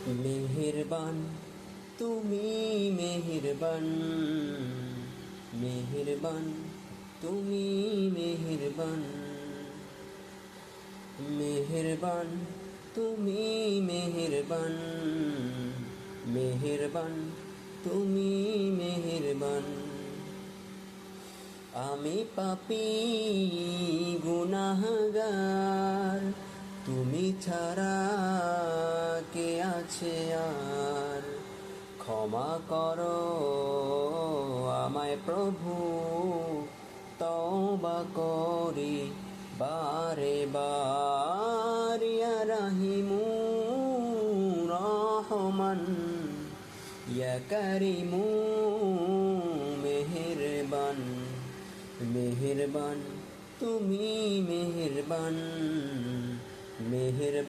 মেহেরবান তুমি মেহেরবান, মেহেরবান তুমি মেহেরবান, মেহেরবান তুমি মেহেরবান, মেহেরবান তুমি মেহেরবান। আমি পাপী গুনাহগার, তুমি ছাড়া কে আছে আর? ক্ষমা করো আমায় প্রভু, তওবা করি বারে বার। ইয়া রাহিমু রহমান, ইয়া কারিমু মেহেরবান, মেহেরবান তুমি মেহেরবান, মেহেরবান।